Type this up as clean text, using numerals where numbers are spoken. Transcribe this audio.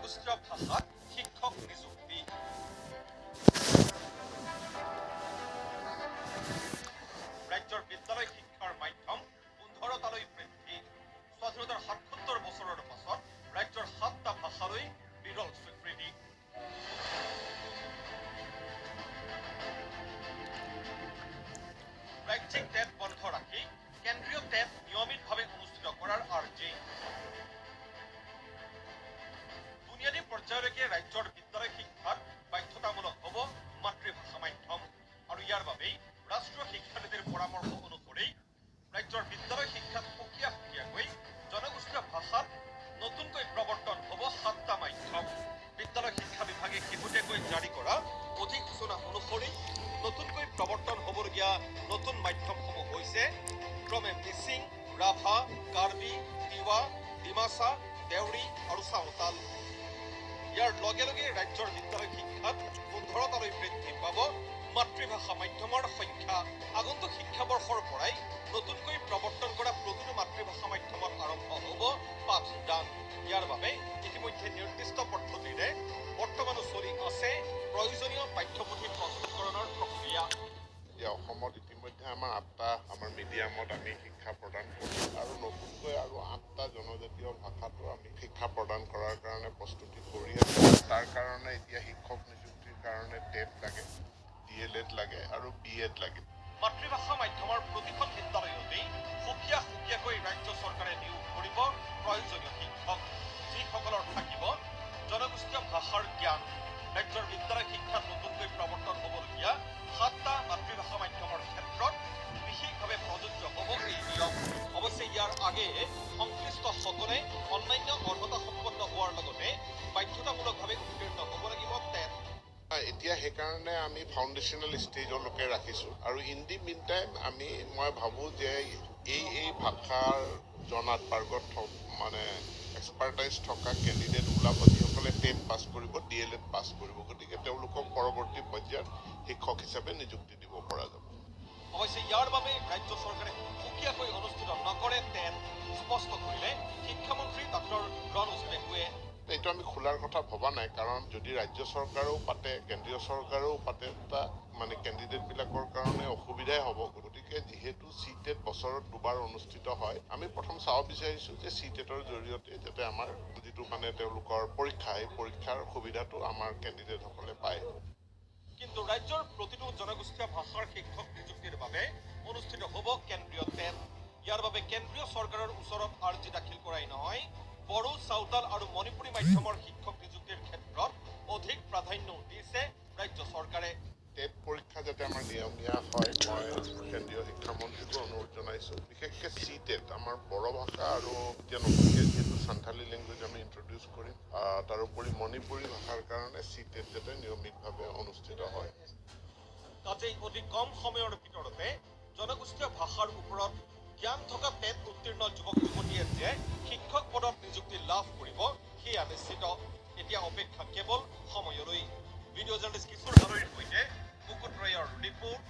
জনগোষ্ঠীয় ভাষাত শিক্ষক নিযুক্তি। ৰাজ্যৰ বিদ্যালয় শিক্ষাৰ মাধ্যম 15টালৈ বৃদ্ধি। স্বাধীনতাৰ ৭৭ বছৰৰ পাছত ৰাজ্যৰ 7টা ভাষালৈ বিৰল স্বীকৃতি। ৰাজ্যিক টেট বন্ধ ৰাখি কেন্দ্ৰীয় টেট নিয়মিতভাৱে অনুষ্ঠিত কৰাৰ আৰ্জি। বুনিয়াদী পৰ্যায়লৈকে ৰাজ্যৰ বিদ্যালয় শিক্ষাত বাধ্যতামূলক হ'ব মাতৃভাষা মাধ্যম আৰু ইয়াৰ বাবেই ৰাষ্ট্ৰীয় শিক্ষানীতিৰ পৰামৰ্শ অনুসৰি ৰাজ্যৰ বিদ্যালয় শিক্ষাত সুকীয়াকৈ জনগোষ্ঠীয় ভাষাত নতুনকৈ প্ৰৱৰ্তন হ'ব 7টা মাধ্যম। বিদ্যালয় শিক্ষা বিভাগে শেহতীয়াকৈ জাৰি কৰা অধিসূচনা অনুসৰি নতুনকৈ প্ৰৱৰ্তন হ'বলগীয়া নতুন মাধ্যমসমূহ হৈছে ক্ৰমে মিচিং, ৰাভা, কাৰ্বি, তিৱা, ডিমাচা, দেউৰী আৰু চাওতাল। ইয়াৰ লগে লগে ৰাজ্যৰ বিদ্যালয় শিক্ষাত 15টালৈ বৃদ্ধি পাব মাতৃভাষা মাধ্যমৰ সংখ্যা। আগন্তুক শিক্ষাবৰ্ষৰ পৰাই নতুনকৈ প্ৰৱৰ্তন কৰা প্ৰতিটো মাতৃভাষা মাধ্যমত আৰম্ভ হ'ব পাঠদান। ইয়াৰ বাবে ইতিমধ্যে নিৰ্দিষ্ট পদ্ধতিৰে বৰ্তমানো চলি আছে প্ৰয়োজনীয় পাঠ্যপুথি প্ৰস্তুতকৰণৰ প্ৰক্ৰিয়া। অসমত ইতিমধ্যে আমাৰ মিডিয়ামত আমি শিক্ষা প্ৰদান কৰোঁ আৰু নতুনকৈ আৰু 8টা জনজাতীয় ভাষাতো আমি শিক্ষা প্ৰদান কৰাৰ কাৰণে প্ৰস্তুতি কৰি আছোঁ। তাৰ কাৰণে এতিয়া শিক্ষক নিযুক্তিৰ কাৰণে টেট লাগে, DLED লাগে আৰু BEd লাগে। মাতৃভাষা মাধ্যমৰ প্ৰতিখন বিদ্যালয়তেই সুকীয়াকৈ ৰাজ্য চৰকাৰে নিয়োগ কৰিব প্ৰয়োজনীয় শিক্ষক, যিসকলৰ থাকিব জনগোষ্ঠীয় ভাষাৰ জ্ঞান। ৰাজ্যৰ বিদ্যালয় শিক্ষাত নতুনকৈ প্ৰৱৰ্তন হ'বলগীয়া 7টা মাতৃভাষা মাধ্যমৰ ক্ষেত্ৰত বিশেষভাৱে প্ৰযোজ্য হ'ব এই নিয়ম। অৱশ্যে ইয়াৰ আগেয়ে সংশ্লিষ্টসকলে অন্যান্য অৰ্হতা সম্পন্ন হোৱাৰ লগতে বাধ্যতামূলকভাৱে উত্তীৰ্ণ হ'ব লাগিব টেট। এতিয়া সেইকাৰণে আমি ফাউণ্ডেশ্যনেল ষ্টেজলৈকে ৰাখিছোঁ আৰু ইন দি মিন টাইম মই ভাবোঁ যে এই ভাষাৰ জনাত পাৰ্গত এক্সপাৰ্টাইজ থকা কেণ্ডিডেট ওলাব, যিসকলে টেট পাছ কৰিব, DLED পাছ কৰিব। গতিকে তেওঁলোকক পৰৱৰ্তী পৰ্যায়ত শিক্ষক হিচাপে নিযুক্তি দিব পৰা যাব। অৱশ্যে ইয়াৰ বাবে ৰাজ্য চৰকাৰে সুকীয়াকৈ অনুষ্ঠিত নকৰে টেট স্পষ্ট কৰিলে শিক্ষামন্ত্ৰী ডক্টৰ ৰণোজ পেগুৱে। এইটো আমি খোলাৰ কথা ভবা নাই, কাৰণ যদি ৰাজ্য চৰকাৰেও পাতে, কেন্দ্ৰীয় চৰকাৰেও পাতে, কেণ্ডিডেটবিলাকৰ কাৰণে অসুবিধাই হ'ব। গতিকে যিহেতু CTET বছৰত 2বাৰ অনুষ্ঠিত হয়, আমি প্ৰথম চাব বিচাৰিছোঁ যে CTETৰ জৰিয়তে যাতে আমাৰ যিটো তেওঁলোকৰ পৰীক্ষা, এই পৰীক্ষাৰ সুবিধাটো আমাৰ কেণ্ডিডেটসকলে পায়। কিন্তু ৰাজ্যৰ প্ৰতিটো জনগোষ্ঠীয় ভাষাৰ শিক্ষক নিযুক্তিৰ বাবে অনুষ্ঠিত হ'ব কেন্দ্ৰীয় টেট। ইয়াৰ বাবে কেন্দ্ৰীয় চৰকাৰৰ ওচৰত আৰ্জি দাখিল কৰাই নহয়, বড়ো, চাওতাল আৰু মণিপুৰী মাধ্যমৰ শিক্ষক নিযুক্তিৰ ক্ষেত্ৰত অধিক প্ৰাধান্য দিছে ৰাজ্য চৰকাৰে। টেট পৰীক্ষা যাতে আমাৰ নিয়মীয়া হয়, মই কেন্দ্ৰীয় শিক্ষামন্ত্ৰীকো অনুৰোধ জনাইছোঁ। বিশেষকৈ CTET আমাৰ বড়ো ভাষা আৰু এতিয়া নতুনকৈ যিহেতু সান্থালী লেংগুৱেজ আমি ইন্ট্ৰডিউচ কৰিম, তাৰোপৰি মণিপুৰী ভাষাৰ কাৰণে CTET যাতে নিয়মিতভাৱে অনুষ্ঠিত হয়। কাজেই অতি কম সময়ৰ ভিতৰতে জনগোষ্ঠীয় ভাষাৰ ওপৰত জ্ঞান থকা টেট উত্তীৰ্ণ যুৱক যুৱতীয়ে যে শিক্ষক পদত নিযুক্তি লাভ কৰিব সেয়া নিশ্চিত। এতিয়া অপেক্ষা কেৱল সময়লৈ। ভিডিঅ' জাৰ্নেলিষ্ট কিশোৰ হালৈৰ সৈতে মুকুট ৰয়ৰ ৰিপৰ্ট।